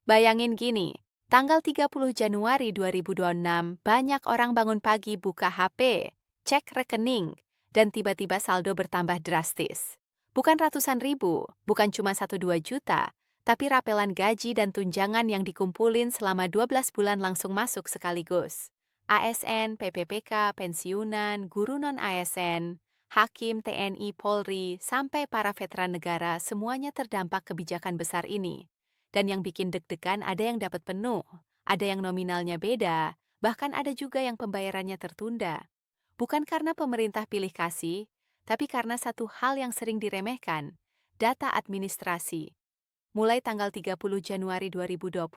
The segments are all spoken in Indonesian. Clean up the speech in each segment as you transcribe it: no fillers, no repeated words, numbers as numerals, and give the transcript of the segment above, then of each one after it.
Bayangin gini, tanggal 30 Januari 2026, banyak orang bangun pagi buka HP, cek rekening, dan tiba-tiba saldo bertambah drastis. Bukan ratusan ribu, bukan cuma 1-2 juta, tapi rapelan gaji dan tunjangan yang dikumpulin selama 12 bulan langsung masuk sekaligus. ASN, PPPK, pensiunan, guru non-ASN, hakim, TNI, Polri, sampai para veteran negara semuanya terdampak kebijakan besar ini. Dan yang bikin deg-degan ada yang dapat penuh, ada yang nominalnya beda, bahkan ada juga yang pembayarannya tertunda. Bukan karena pemerintah pilih kasih, tapi karena satu hal yang sering diremehkan, data administrasi. Mulai tanggal 30 Januari 2026,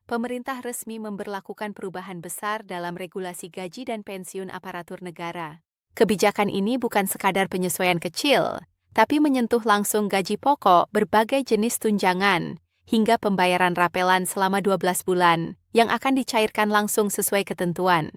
pemerintah resmi memberlakukan perubahan besar dalam regulasi gaji dan pensiun aparatur negara. Kebijakan ini bukan sekadar penyesuaian kecil, tapi menyentuh langsung gaji pokok, berbagai jenis tunjangan, hingga pembayaran rapelan selama 12 bulan, yang akan dicairkan langsung sesuai ketentuan.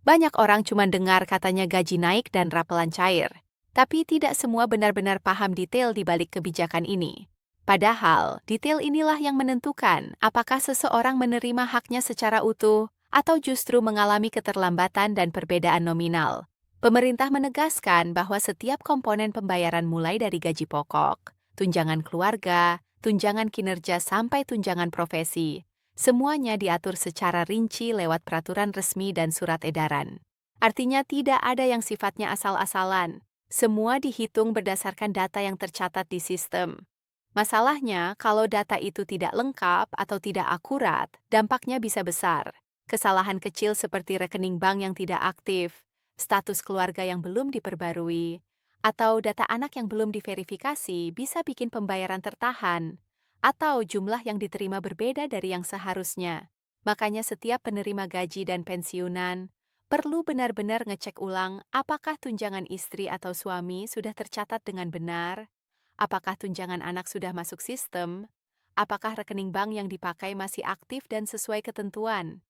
Banyak orang cuma dengar katanya gaji naik dan rapelan cair, tapi tidak semua benar-benar paham detail di balik kebijakan ini. Padahal, detail inilah yang menentukan apakah seseorang menerima haknya secara utuh atau justru mengalami keterlambatan dan perbedaan nominal. Pemerintah menegaskan bahwa setiap komponen pembayaran mulai dari gaji pokok, tunjangan keluarga, tunjangan kinerja sampai tunjangan profesi, semuanya diatur secara rinci lewat peraturan resmi dan surat edaran. Artinya tidak ada yang sifatnya asal-asalan. Semua dihitung berdasarkan data yang tercatat di sistem. Masalahnya, kalau data itu tidak lengkap atau tidak akurat, dampaknya bisa besar. Kesalahan kecil seperti rekening bank yang tidak aktif, status keluarga yang belum diperbarui, atau data anak yang belum diverifikasi bisa bikin pembayaran tertahan, atau jumlah yang diterima berbeda dari yang seharusnya. Makanya setiap penerima gaji dan pensiunan perlu benar-benar ngecek ulang apakah tunjangan istri atau suami sudah tercatat dengan benar, apakah tunjangan anak sudah masuk sistem, apakah rekening bank yang dipakai masih aktif dan sesuai ketentuan.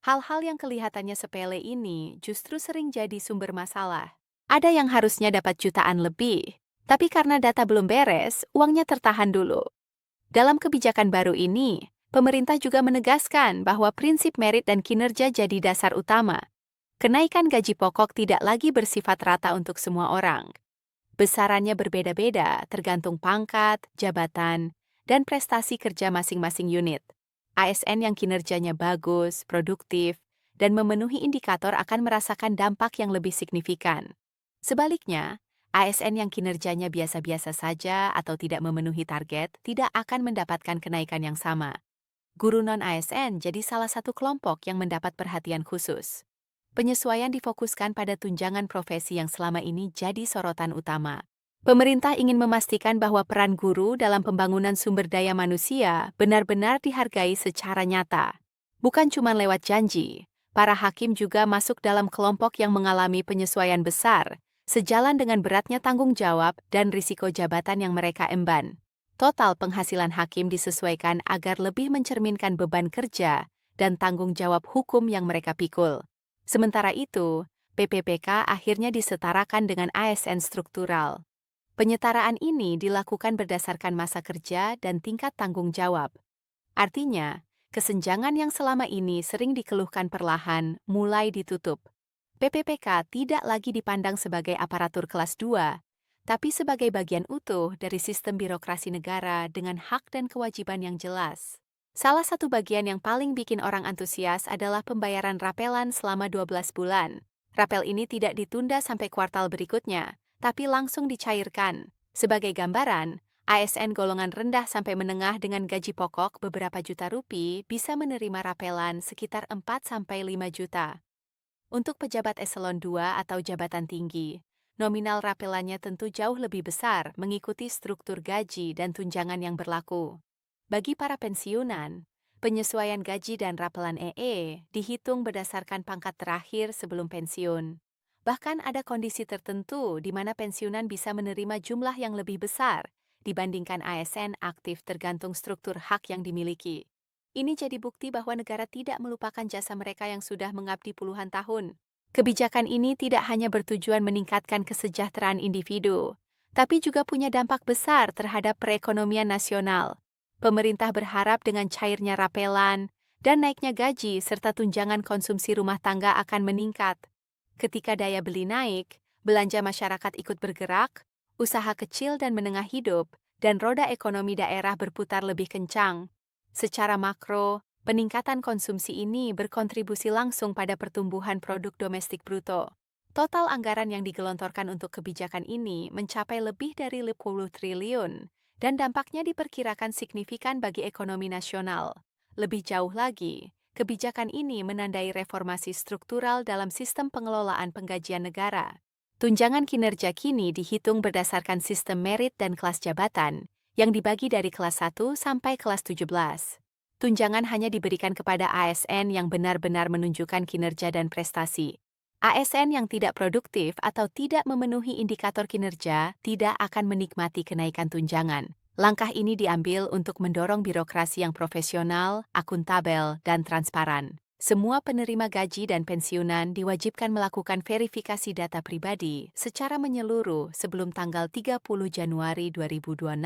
Hal-hal yang kelihatannya sepele ini justru sering jadi sumber masalah. Ada yang harusnya dapat jutaan lebih, tapi karena data belum beres, uangnya tertahan dulu. Dalam kebijakan baru ini, pemerintah juga menegaskan bahwa prinsip merit dan kinerja jadi dasar utama. Kenaikan gaji pokok tidak lagi bersifat rata untuk semua orang. Besarannya berbeda-beda tergantung pangkat, jabatan, dan prestasi kerja masing-masing unit. ASN yang kinerjanya bagus, produktif, dan memenuhi indikator akan merasakan dampak yang lebih signifikan. Sebaliknya, ASN yang kinerjanya biasa-biasa saja atau tidak memenuhi target tidak akan mendapatkan kenaikan yang sama. Guru non-ASN jadi salah satu kelompok yang mendapat perhatian khusus. Penyesuaian difokuskan pada tunjangan profesi yang selama ini jadi sorotan utama. Pemerintah ingin memastikan bahwa peran guru dalam pembangunan sumber daya manusia benar-benar dihargai secara nyata. Bukan cuma lewat janji, para hakim juga masuk dalam kelompok yang mengalami penyesuaian besar, sejalan dengan beratnya tanggung jawab dan risiko jabatan yang mereka emban. Total penghasilan hakim disesuaikan agar lebih mencerminkan beban kerja dan tanggung jawab hukum yang mereka pikul. Sementara itu, PPPK akhirnya disetarakan dengan ASN struktural. Penyetaraan ini dilakukan berdasarkan masa kerja dan tingkat tanggung jawab. Artinya, kesenjangan yang selama ini sering dikeluhkan perlahan mulai ditutup. PPPK tidak lagi dipandang sebagai aparatur kelas 2, tapi sebagai bagian utuh dari sistem birokrasi negara dengan hak dan kewajiban yang jelas. Salah satu bagian yang paling bikin orang antusias adalah pembayaran rapelan selama 12 bulan. Rapel ini tidak ditunda sampai kuartal berikutnya, tapi langsung dicairkan. Sebagai gambaran, ASN golongan rendah sampai menengah dengan gaji pokok beberapa juta rupiah bisa menerima rapelan sekitar 4-5 juta. Untuk pejabat eselon 2 atau jabatan tinggi, nominal rapelannya tentu jauh lebih besar mengikuti struktur gaji dan tunjangan yang berlaku. Bagi para pensiunan, penyesuaian gaji dan rapelan EE dihitung berdasarkan pangkat terakhir sebelum pensiun. Bahkan ada kondisi tertentu di mana pensiunan bisa menerima jumlah yang lebih besar dibandingkan ASN aktif tergantung struktur hak yang dimiliki. Ini jadi bukti bahwa negara tidak melupakan jasa mereka yang sudah mengabdi puluhan tahun. Kebijakan ini tidak hanya bertujuan meningkatkan kesejahteraan individu, tapi juga punya dampak besar terhadap perekonomian nasional. Pemerintah berharap dengan cairnya rapelan dan naiknya gaji serta tunjangan konsumsi rumah tangga akan meningkat. Ketika daya beli naik, belanja masyarakat ikut bergerak, usaha kecil dan menengah hidup, dan roda ekonomi daerah berputar lebih kencang. Secara makro, peningkatan konsumsi ini berkontribusi langsung pada pertumbuhan produk domestik bruto. Total anggaran yang digelontorkan untuk kebijakan ini mencapai lebih dari 50 triliun, dan dampaknya diperkirakan signifikan bagi ekonomi nasional. Lebih jauh lagi, kebijakan ini menandai reformasi struktural dalam sistem pengelolaan penggajian negara. Tunjangan kinerja kini dihitung berdasarkan sistem merit dan kelas jabatan, yang dibagi dari kelas 1 sampai kelas 17. Tunjangan hanya diberikan kepada ASN yang benar-benar menunjukkan kinerja dan prestasi. ASN yang tidak produktif atau tidak memenuhi indikator kinerja tidak akan menikmati kenaikan tunjangan. Langkah ini diambil untuk mendorong birokrasi yang profesional, akuntabel, dan transparan. Semua penerima gaji dan pensiunan diwajibkan melakukan verifikasi data pribadi secara menyeluruh sebelum tanggal 30 Januari 2026.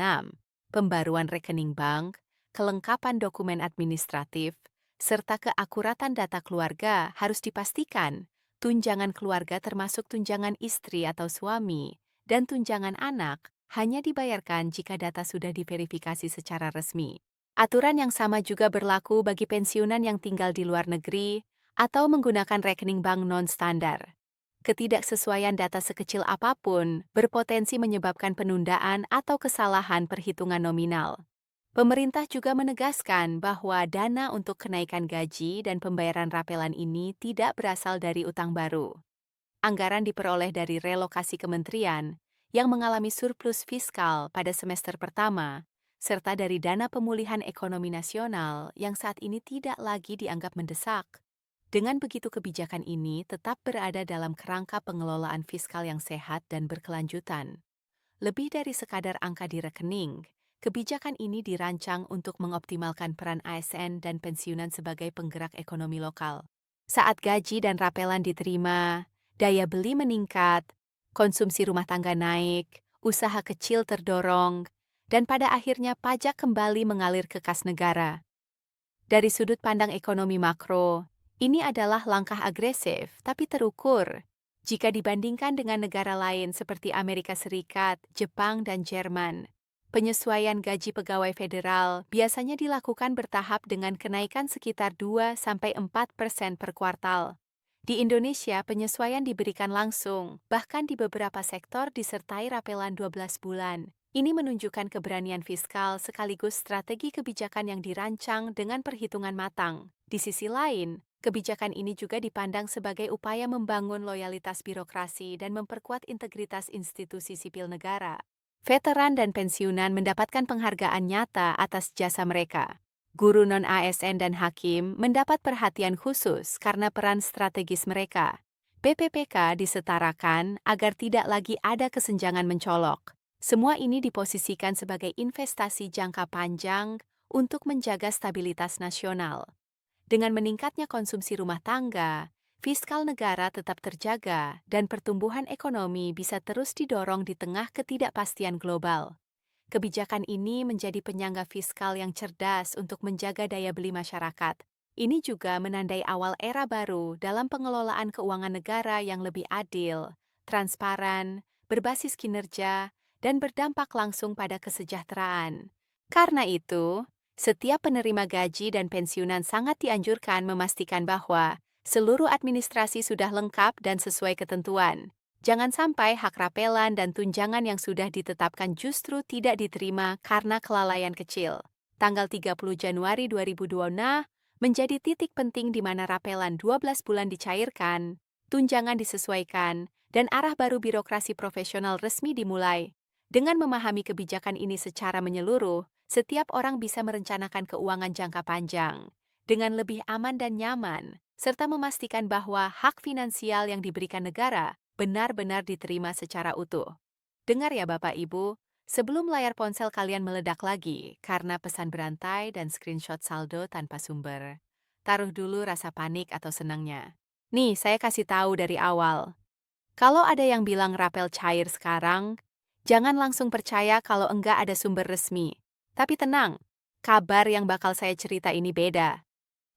Pembaruan rekening bank, kelengkapan dokumen administratif, serta keakuratan data keluarga harus dipastikan. Tunjangan keluarga termasuk tunjangan istri atau suami, dan tunjangan anak hanya dibayarkan jika data sudah diverifikasi secara resmi. Aturan yang sama juga berlaku bagi pensiunan yang tinggal di luar negeri atau menggunakan rekening bank non-standar. Ketidaksesuaian data sekecil apapun berpotensi menyebabkan penundaan atau kesalahan perhitungan nominal. Pemerintah juga menegaskan bahwa dana untuk kenaikan gaji dan pembayaran rapelan ini tidak berasal dari utang baru. Anggaran diperoleh dari relokasi kementerian yang mengalami surplus fiskal pada semester pertama, serta dari dana pemulihan ekonomi nasional yang saat ini tidak lagi dianggap mendesak. Dengan begitu kebijakan ini tetap berada dalam kerangka pengelolaan fiskal yang sehat dan berkelanjutan. Lebih dari sekadar angka di rekening, kebijakan ini dirancang untuk mengoptimalkan peran ASN dan pensiunan sebagai penggerak ekonomi lokal. Saat gaji dan rapelan diterima, daya beli meningkat, konsumsi rumah tangga naik, usaha kecil terdorong, dan pada akhirnya pajak kembali mengalir ke kas negara. Dari sudut pandang ekonomi makro, ini adalah langkah agresif tapi terukur. Jika dibandingkan dengan negara lain seperti Amerika Serikat, Jepang, dan Jerman, penyesuaian gaji pegawai federal biasanya dilakukan bertahap dengan kenaikan sekitar 2-4% per kuartal. Di Indonesia, penyesuaian diberikan langsung, bahkan di beberapa sektor disertai rapelan 12 bulan. Ini menunjukkan keberanian fiskal sekaligus strategi kebijakan yang dirancang dengan perhitungan matang. Di sisi lain, kebijakan ini juga dipandang sebagai upaya membangun loyalitas birokrasi dan memperkuat integritas institusi sipil negara. Veteran dan pensiunan mendapatkan penghargaan nyata atas jasa mereka. Guru non-ASN dan hakim mendapat perhatian khusus karena peran strategis mereka. BPPK disetarakan agar tidak lagi ada kesenjangan mencolok. Semua ini diposisikan sebagai investasi jangka panjang untuk menjaga stabilitas nasional. Dengan meningkatnya konsumsi rumah tangga, fiskal negara tetap terjaga dan pertumbuhan ekonomi bisa terus didorong di tengah ketidakpastian global. Kebijakan ini menjadi penyangga fiskal yang cerdas untuk menjaga daya beli masyarakat. Ini juga menandai awal era baru dalam pengelolaan keuangan negara yang lebih adil, transparan, berbasis kinerja, dan berdampak langsung pada kesejahteraan. Karena itu, setiap penerima gaji dan pensiunan sangat dianjurkan memastikan bahwa seluruh administrasi sudah lengkap dan sesuai ketentuan. Jangan sampai hak rapelan dan tunjangan yang sudah ditetapkan justru tidak diterima karena kelalaian kecil. Tanggal 30 Januari 2026 menjadi titik penting di mana rapelan 12 bulan dicairkan, tunjangan disesuaikan, dan arah baru birokrasi profesional resmi dimulai. Dengan memahami kebijakan ini secara menyeluruh, setiap orang bisa merencanakan keuangan jangka panjang dengan lebih aman dan nyaman, serta memastikan bahwa hak finansial yang diberikan negara benar-benar diterima secara utuh. Dengar ya Bapak Ibu, sebelum layar ponsel kalian meledak lagi karena pesan berantai dan screenshot saldo tanpa sumber, taruh dulu rasa panik atau senangnya. Nih, saya kasih tahu dari awal. Kalau ada yang bilang rapel cair sekarang, jangan langsung percaya kalau enggak ada sumber resmi. Tapi tenang, kabar yang bakal saya cerita ini beda.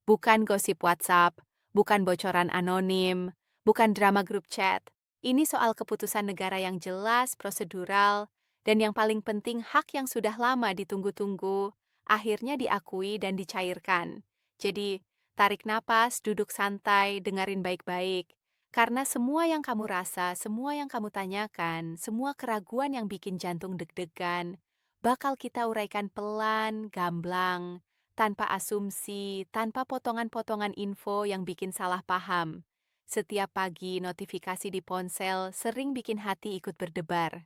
Bukan gosip WhatsApp, bukan bocoran anonim, bukan drama grup chat. Ini soal keputusan negara yang jelas, prosedural, dan yang paling penting hak yang sudah lama ditunggu-tunggu, akhirnya diakui dan dicairkan. Jadi, tarik napas, duduk santai, dengerin baik-baik. Karena semua yang kamu rasa, semua yang kamu tanyakan, semua keraguan yang bikin jantung deg-degan, bakal kita uraikan pelan, gamblang, tanpa asumsi, tanpa potongan-potongan info yang bikin salah paham. Setiap pagi notifikasi di ponsel sering bikin hati ikut berdebar.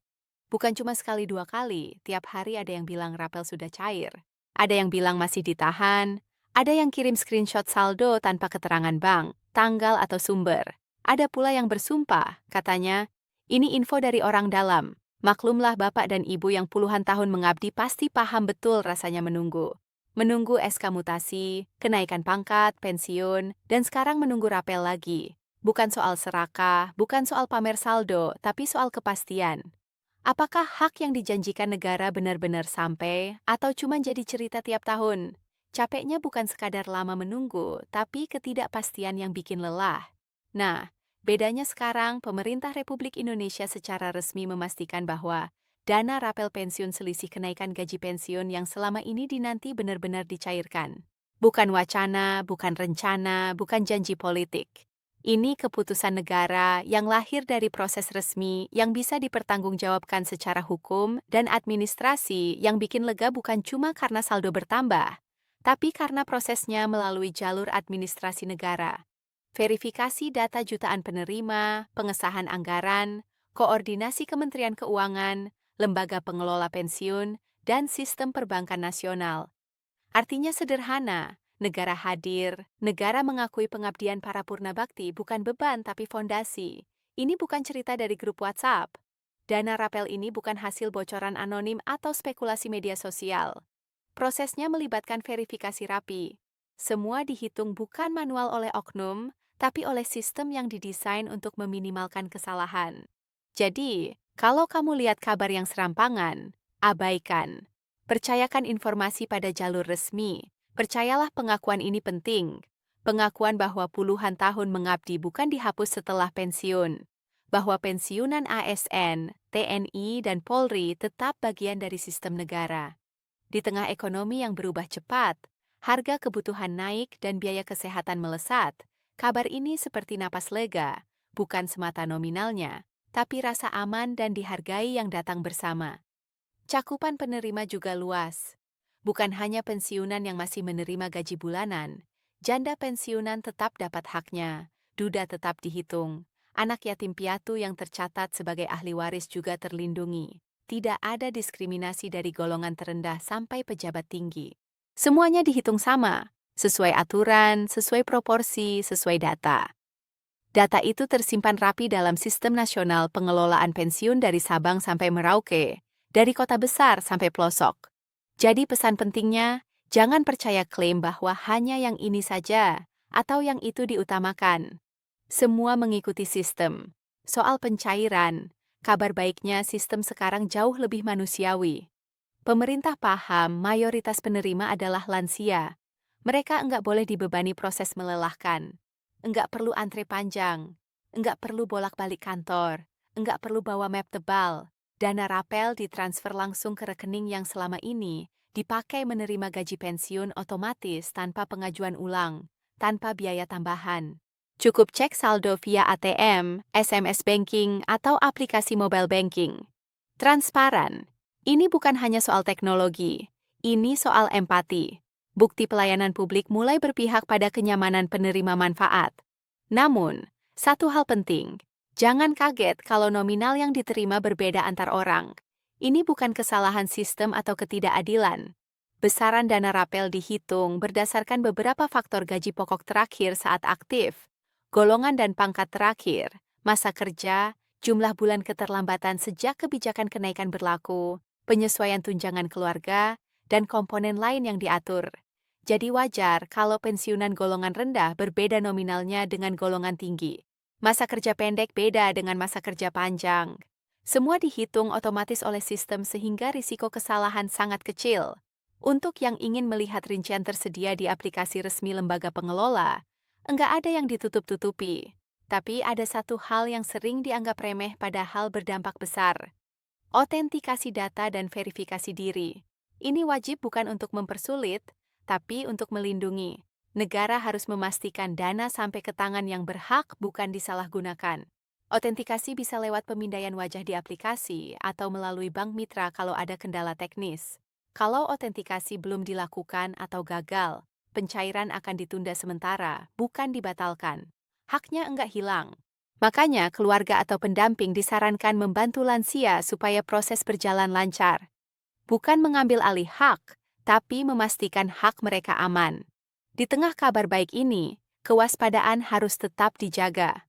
Bukan cuma sekali dua kali, tiap hari ada yang bilang rapel sudah cair. Ada yang bilang masih ditahan, ada yang kirim screenshot saldo tanpa keterangan bank, tanggal atau sumber. Ada pula yang bersumpah, katanya, ini info dari orang dalam. Maklumlah bapak dan ibu yang puluhan tahun mengabdi pasti paham betul rasanya menunggu. Menunggu SK mutasi, kenaikan pangkat, pensiun, dan sekarang menunggu rapel lagi. Bukan soal serakah, bukan soal pamer saldo, tapi soal kepastian. Apakah hak yang dijanjikan negara benar-benar sampai, atau cuma jadi cerita tiap tahun? Capeknya bukan sekadar lama menunggu, tapi ketidakpastian yang bikin lelah. Nah, bedanya sekarang pemerintah Republik Indonesia secara resmi memastikan bahwa dana rapel pensiun selisih kenaikan gaji pensiun yang selama ini dinanti benar-benar dicairkan. Bukan wacana, bukan rencana, bukan janji politik. Ini keputusan negara yang lahir dari proses resmi yang bisa dipertanggungjawabkan secara hukum dan administrasi yang bikin lega bukan cuma karena saldo bertambah, tapi karena prosesnya melalui jalur administrasi negara. Verifikasi data jutaan penerima, pengesahan anggaran, koordinasi Kementerian Keuangan, lembaga pengelola pensiun, dan sistem perbankan nasional. Artinya sederhana, negara hadir, negara mengakui pengabdian para purna bakti bukan beban tapi fondasi. Ini bukan cerita dari grup WhatsApp. Dana rapel ini bukan hasil bocoran anonim atau spekulasi media sosial. Prosesnya melibatkan verifikasi rapi. Semua dihitung bukan manual oleh oknum, tapi oleh sistem yang didesain untuk meminimalkan kesalahan. Jadi, kalau kamu lihat kabar yang serampangan, abaikan. Percayakan informasi pada jalur resmi. Percayalah pengakuan ini penting. Pengakuan bahwa puluhan tahun mengabdi bukan dihapus setelah pensiun. Bahwa pensiunan ASN, TNI, dan Polri tetap bagian dari sistem negara. Di tengah ekonomi yang berubah cepat, harga kebutuhan naik dan biaya kesehatan melesat, kabar ini seperti napas lega, bukan semata nominalnya, tapi rasa aman dan dihargai yang datang bersama. Cakupan penerima juga luas. Bukan hanya pensiunan yang masih menerima gaji bulanan, janda pensiunan tetap dapat haknya, duda tetap dihitung, anak yatim piatu yang tercatat sebagai ahli waris juga terlindungi. Tidak ada diskriminasi dari golongan terendah sampai pejabat tinggi. Semuanya dihitung sama, sesuai aturan, sesuai proporsi, sesuai data. Data itu tersimpan rapi dalam Sistem Nasional Pengelolaan Pensiun dari Sabang sampai Merauke, dari kota besar sampai pelosok. Jadi pesan pentingnya, jangan percaya klaim bahwa hanya yang ini saja, atau yang itu diutamakan. Semua mengikuti sistem. Soal pencairan, kabar baiknya sistem sekarang jauh lebih manusiawi. Pemerintah paham mayoritas penerima adalah lansia. Mereka enggak boleh dibebani proses melelahkan. Enggak perlu antre panjang. Enggak perlu bolak-balik kantor. Enggak perlu bawa map tebal. Dana rapel ditransfer langsung ke rekening yang selama ini dipakai menerima gaji pensiun otomatis tanpa pengajuan ulang, tanpa biaya tambahan. Cukup cek saldo via ATM, SMS banking, atau aplikasi mobile banking. Transparan. Ini bukan hanya soal teknologi, ini soal empati. Bukti pelayanan publik mulai berpihak pada kenyamanan penerima manfaat. Namun, satu hal penting, jangan kaget kalau nominal yang diterima berbeda antar orang. Ini bukan kesalahan sistem atau ketidakadilan. Besaran dana rapel dihitung berdasarkan beberapa faktor gaji pokok terakhir saat aktif, golongan dan pangkat terakhir, masa kerja, jumlah bulan keterlambatan sejak kebijakan kenaikan berlaku, penyesuaian tunjangan keluarga, dan komponen lain yang diatur. Jadi wajar kalau pensiunan golongan rendah berbeda nominalnya dengan golongan tinggi. Masa kerja pendek beda dengan masa kerja panjang. Semua dihitung otomatis oleh sistem sehingga risiko kesalahan sangat kecil. Untuk yang ingin melihat rincian tersedia di aplikasi resmi lembaga pengelola, enggak ada yang ditutup-tutupi. Tapi ada satu hal yang sering dianggap remeh padahal berdampak besar. Autentikasi data dan verifikasi diri. Ini wajib bukan untuk mempersulit, tapi untuk melindungi. Negara harus memastikan dana sampai ke tangan yang berhak bukan disalahgunakan. Autentikasi bisa lewat pemindaian wajah di aplikasi atau melalui bank mitra kalau ada kendala teknis. Kalau autentikasi belum dilakukan atau gagal, pencairan akan ditunda sementara, bukan dibatalkan. Haknya enggak hilang. Makanya keluarga atau pendamping disarankan membantu lansia supaya proses berjalan lancar. Bukan mengambil alih hak, tapi memastikan hak mereka aman. Di tengah kabar baik ini, kewaspadaan harus tetap dijaga.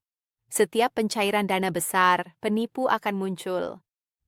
Setiap pencairan dana besar, penipu akan muncul.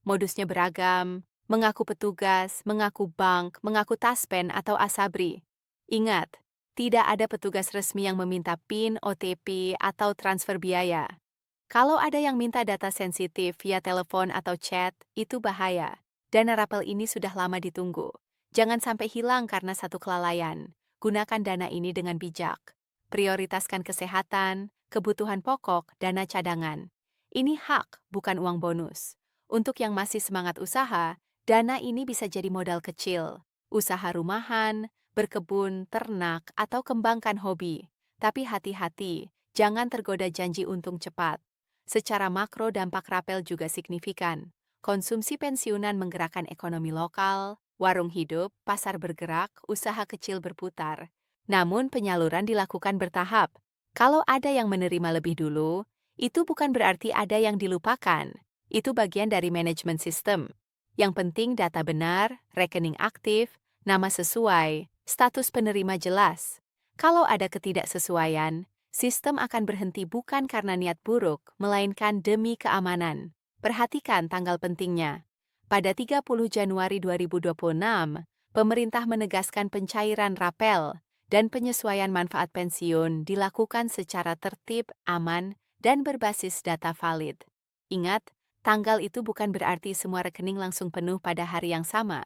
Modusnya beragam, mengaku petugas, mengaku bank, mengaku taspen atau asabri. Ingat, tidak ada petugas resmi yang meminta PIN, OTP, atau transfer biaya. Kalau ada yang minta data sensitif via telepon atau chat, itu bahaya. Dana rapel ini sudah lama ditunggu. Jangan sampai hilang karena satu kelalaian. Gunakan dana ini dengan bijak. Prioritaskan kesehatan, kebutuhan pokok, dana cadangan. Ini hak, bukan uang bonus. Untuk yang masih semangat usaha, dana ini bisa jadi modal kecil. Usaha rumahan, berkebun, ternak, atau kembangkan hobi. Tapi hati-hati, jangan tergoda janji untung cepat. Secara makro dampak rapel juga signifikan. Konsumsi pensiunan menggerakkan ekonomi lokal, warung hidup, pasar bergerak, usaha kecil berputar. Namun penyaluran dilakukan bertahap. Kalau ada yang menerima lebih dulu, itu bukan berarti ada yang dilupakan. Itu bagian dari manajemen sistem. Yang penting data benar, rekening aktif, nama sesuai, status penerima jelas. Kalau ada ketidaksesuaian, sistem akan berhenti bukan karena niat buruk, melainkan demi keamanan. Perhatikan tanggal pentingnya. Pada 30 Januari 2026, pemerintah menegaskan pencairan rapel dan penyesuaian manfaat pensiun dilakukan secara tertib, aman, dan berbasis data valid. Ingat, tanggal itu bukan berarti semua rekening langsung penuh pada hari yang sama.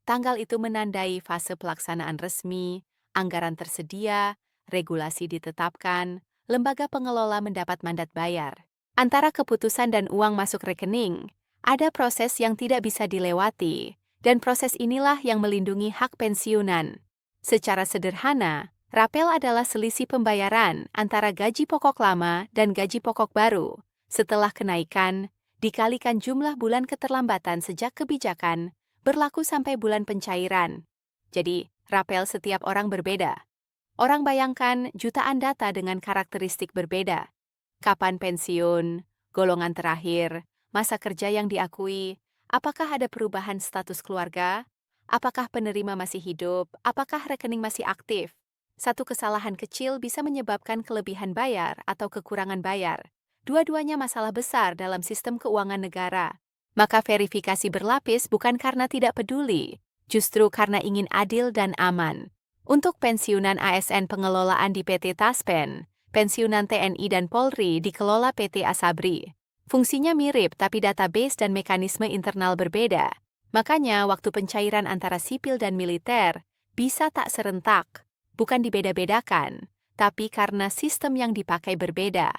Tanggal itu menandai fase pelaksanaan resmi, anggaran tersedia, regulasi ditetapkan, lembaga pengelola mendapat mandat bayar. Antara keputusan dan uang masuk rekening, ada proses yang tidak bisa dilewati, dan proses inilah yang melindungi hak pensiunan. Secara sederhana, rapel adalah selisih pembayaran antara gaji pokok lama dan gaji pokok baru. Setelah kenaikan, dikalikan jumlah bulan keterlambatan sejak kebijakan, berlaku sampai bulan pencairan. Jadi, rapel setiap orang berbeda. Orang bayangkan jutaan data dengan karakteristik berbeda. Kapan pensiun, golongan terakhir, masa kerja yang diakui, apakah ada perubahan status keluarga, apakah penerima masih hidup, apakah rekening masih aktif. Satu kesalahan kecil bisa menyebabkan kelebihan bayar atau kekurangan bayar. Dua-duanya masalah besar dalam sistem keuangan negara. Maka verifikasi berlapis bukan karena tidak peduli, justru karena ingin adil dan aman. Untuk pensiunan ASN pengelolaan di PT Taspen, pensiunan TNI dan Polri dikelola PT Asabri. Fungsinya mirip tapi database dan mekanisme internal berbeda. Makanya waktu pencairan antara sipil dan militer bisa tak serentak, bukan dibeda-bedakan, tapi karena sistem yang dipakai berbeda.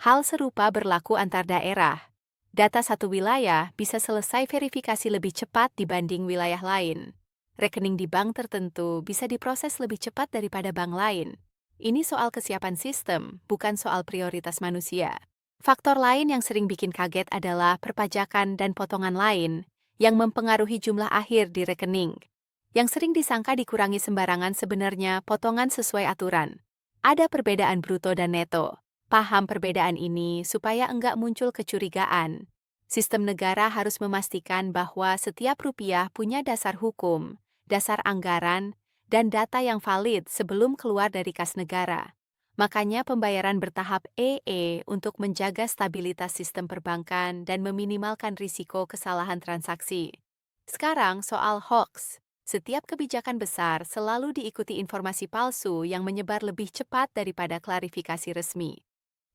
Hal serupa berlaku antar daerah. Data satu wilayah bisa selesai verifikasi lebih cepat dibanding wilayah lain. Rekening di bank tertentu bisa diproses lebih cepat daripada bank lain. Ini soal kesiapan sistem, bukan soal prioritas manusia. Faktor lain yang sering bikin kaget adalah perpajakan dan potongan lain yang mempengaruhi jumlah akhir di rekening. Yang sering disangka dikurangi sembarangan sebenarnya potongan sesuai aturan. Ada perbedaan bruto dan neto. Paham perbedaan ini supaya enggak muncul kecurigaan. Sistem negara harus memastikan bahwa setiap rupiah punya dasar hukum, dasar anggaran, dan data yang valid sebelum keluar dari kas negara. Makanya pembayaran bertahap untuk menjaga stabilitas sistem perbankan dan meminimalkan risiko kesalahan transaksi. Sekarang soal hoax. Setiap kebijakan besar selalu diikuti informasi palsu yang menyebar lebih cepat daripada klarifikasi resmi.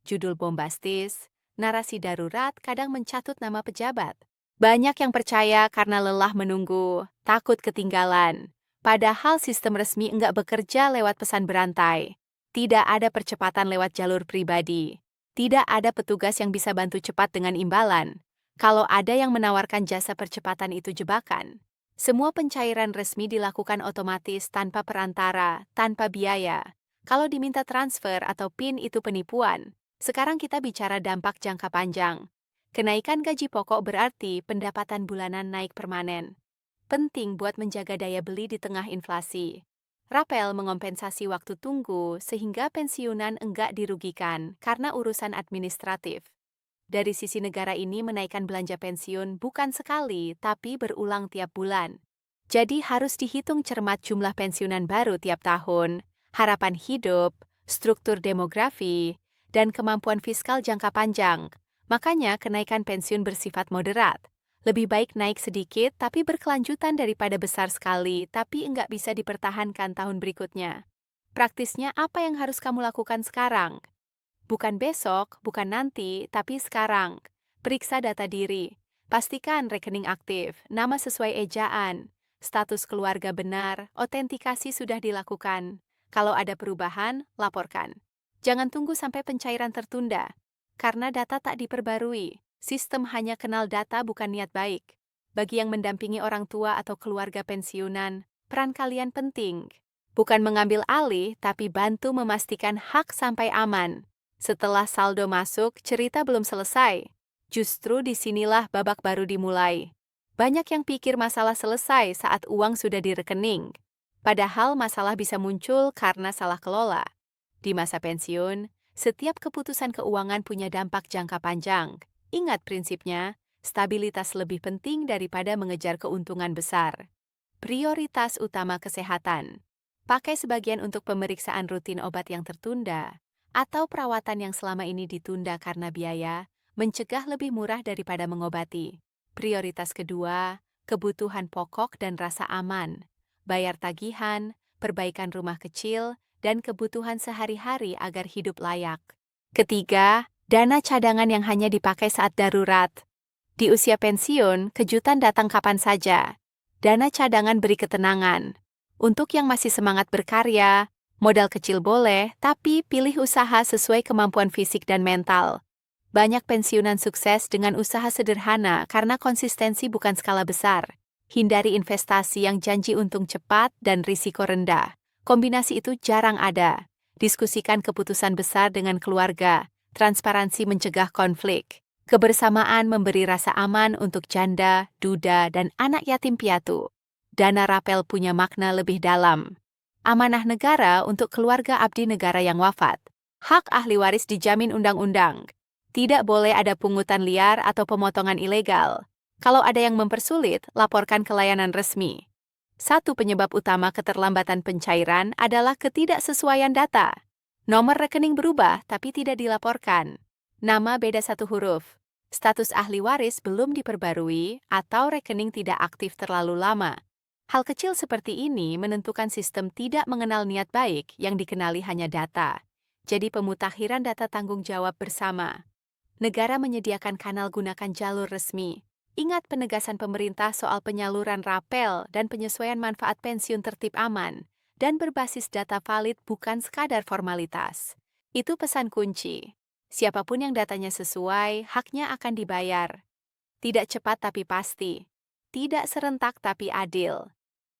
Judul bombastis, narasi darurat kadang mencatut nama pejabat. Banyak yang percaya karena lelah menunggu, takut ketinggalan. Padahal sistem resmi enggak bekerja lewat pesan berantai. Tidak ada percepatan lewat jalur pribadi. Tidak ada petugas yang bisa bantu cepat dengan imbalan. Kalau ada yang menawarkan jasa percepatan itu jebakan. Semua pencairan resmi dilakukan otomatis tanpa perantara, tanpa biaya. Kalau diminta transfer atau PIN itu penipuan. Sekarang kita bicara dampak jangka panjang. Kenaikan gaji pokok berarti pendapatan bulanan naik permanen. Penting buat menjaga daya beli di tengah inflasi. Rapel mengompensasi waktu tunggu sehingga pensiunan enggak dirugikan karena urusan administratif. Dari sisi negara ini menaikkan belanja pensiun bukan sekali, tapi berulang tiap bulan. Jadi harus dihitung cermat jumlah pensiunan baru tiap tahun, harapan hidup, struktur demografi, dan kemampuan fiskal jangka panjang. Makanya kenaikan pensiun bersifat moderat. Lebih baik naik sedikit tapi berkelanjutan daripada besar sekali tapi enggak bisa dipertahankan tahun berikutnya. Praktisnya apa yang harus kamu lakukan sekarang? Bukan besok, bukan nanti, tapi sekarang. Periksa data diri. Pastikan rekening aktif, nama sesuai ejaan, status keluarga benar, otentikasi sudah dilakukan. Kalau ada perubahan, laporkan. Jangan tunggu sampai pencairan tertunda. Karena data tak diperbarui. Sistem hanya kenal data bukan niat baik. Bagi yang mendampingi orang tua atau keluarga pensiunan, peran kalian penting. Bukan mengambil alih, tapi bantu memastikan hak sampai aman. Setelah saldo masuk, cerita belum selesai. Justru disinilah babak baru dimulai. Banyak yang pikir masalah selesai saat uang sudah di rekening. Padahal masalah bisa muncul karena salah kelola. Di masa pensiun, setiap keputusan keuangan punya dampak jangka panjang. Ingat prinsipnya, stabilitas lebih penting daripada mengejar keuntungan besar. Prioritas utama kesehatan. Pakai sebagian untuk pemeriksaan rutin obat yang tertunda, atau perawatan yang selama ini ditunda karena biaya, mencegah lebih murah daripada mengobati. Prioritas kedua, kebutuhan pokok dan rasa aman. Bayar tagihan, perbaikan rumah kecil, dan kebutuhan sehari-hari agar hidup layak. Ketiga, dana cadangan yang hanya dipakai saat darurat. Di usia pensiun, kejutan datang kapan saja. Dana cadangan beri ketenangan. Untuk yang masih semangat berkarya, modal kecil boleh, tapi pilih usaha sesuai kemampuan fisik dan mental. Banyak pensiunan sukses dengan usaha sederhana karena konsistensi bukan skala besar. Hindari investasi yang janji untung cepat dan risiko rendah. Kombinasi itu jarang ada. Diskusikan keputusan besar dengan keluarga. Transparansi mencegah konflik. Kebersamaan memberi rasa aman untuk janda, duda, dan anak yatim piatu. Dana rapel punya makna lebih dalam. Amanah negara untuk keluarga abdi negara yang wafat. Hak ahli waris dijamin undang-undang. Tidak boleh ada pungutan liar atau pemotongan ilegal. Kalau ada yang mempersulit, laporkan ke layanan resmi. Satu penyebab utama keterlambatan pencairan adalah ketidaksesuaian data. Nomor rekening berubah tapi tidak dilaporkan. Nama beda satu huruf. Status ahli waris belum diperbarui atau rekening tidak aktif terlalu lama. Hal kecil seperti ini menentukan sistem tidak mengenal niat baik yang dikenali hanya data. Jadi pemutakhiran data tanggung jawab bersama. Negara menyediakan kanal gunakan jalur resmi. Ingat penegasan pemerintah soal penyaluran rapel dan penyesuaian manfaat pensiun tertib aman dan berbasis data valid bukan sekadar formalitas. Itu pesan kunci. Siapapun yang datanya sesuai, haknya akan dibayar. Tidak cepat tapi pasti. Tidak serentak tapi adil.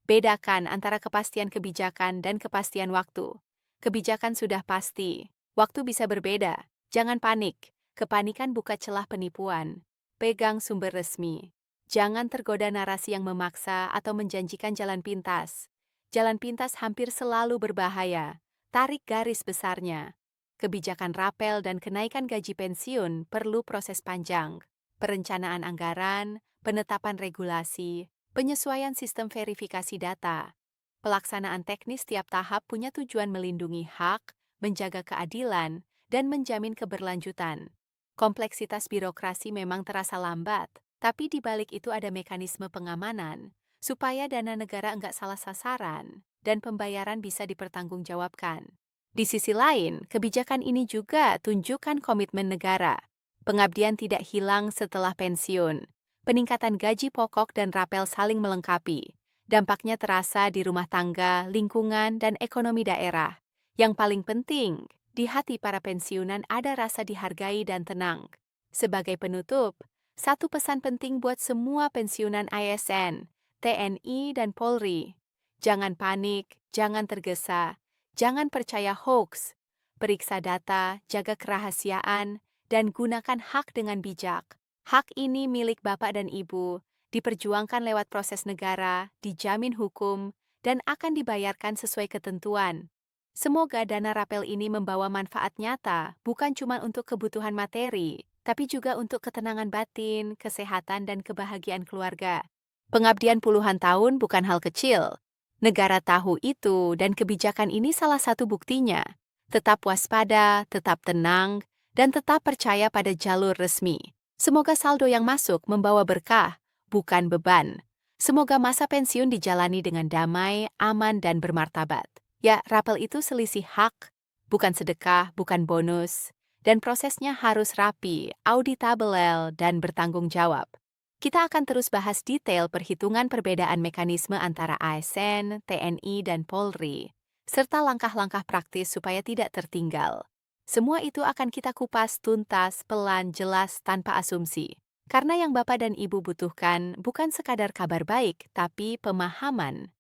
Bedakan antara kepastian kebijakan dan kepastian waktu. Kebijakan sudah pasti. Waktu bisa berbeda. Jangan panik. Kepanikan buka celah penipuan. Pegang sumber resmi. Jangan tergoda narasi yang memaksa atau menjanjikan jalan pintas. Jalan pintas hampir selalu berbahaya. Tarik garis besarnya. Kebijakan rapel dan kenaikan gaji pensiun perlu proses panjang. Perencanaan anggaran, penetapan regulasi, penyesuaian sistem verifikasi data. Pelaksanaan teknis tiap tahap punya tujuan melindungi hak, menjaga keadilan, dan menjamin keberlanjutan. Kompleksitas birokrasi memang terasa lambat, tapi di balik itu ada mekanisme pengamanan, supaya dana negara enggak salah sasaran, dan pembayaran bisa dipertanggungjawabkan. Di sisi lain, kebijakan ini juga tunjukkan komitmen negara. Pengabdian tidak hilang setelah pensiun. Peningkatan gaji pokok dan rapel saling melengkapi. Dampaknya terasa di rumah tangga, lingkungan, dan ekonomi daerah. Yang paling penting, di hati para pensiunan ada rasa dihargai dan tenang. Sebagai penutup, satu pesan penting buat semua pensiunan ASN, TNI, dan Polri. Jangan panik, jangan tergesa, jangan percaya hoax. Periksa data, jaga kerahasiaan, dan gunakan hak dengan bijak. Hak ini milik Bapak dan Ibu, diperjuangkan lewat proses negara, dijamin hukum, dan akan dibayarkan sesuai ketentuan. Semoga dana rapel ini membawa manfaat nyata, bukan cuma untuk kebutuhan materi, tapi juga untuk ketenangan batin, kesehatan, dan kebahagiaan keluarga. Pengabdian puluhan tahun bukan hal kecil. Negara tahu itu, dan kebijakan ini salah satu buktinya. Tetap waspada, tetap tenang, dan tetap percaya pada jalur resmi. Semoga saldo yang masuk membawa berkah, bukan beban. Semoga masa pensiun dijalani dengan damai, aman, dan bermartabat. Ya, rapel itu selisih hak, bukan sedekah, bukan bonus. Dan prosesnya harus rapi, auditabel, dan bertanggung jawab. Kita akan terus bahas detail perhitungan perbedaan mekanisme antara ASN, TNI, dan Polri, serta langkah-langkah praktis supaya tidak tertinggal. Semua itu akan kita kupas tuntas, pelan, jelas, tanpa asumsi. Karena yang Bapak dan Ibu butuhkan bukan sekadar kabar baik, tapi pemahaman.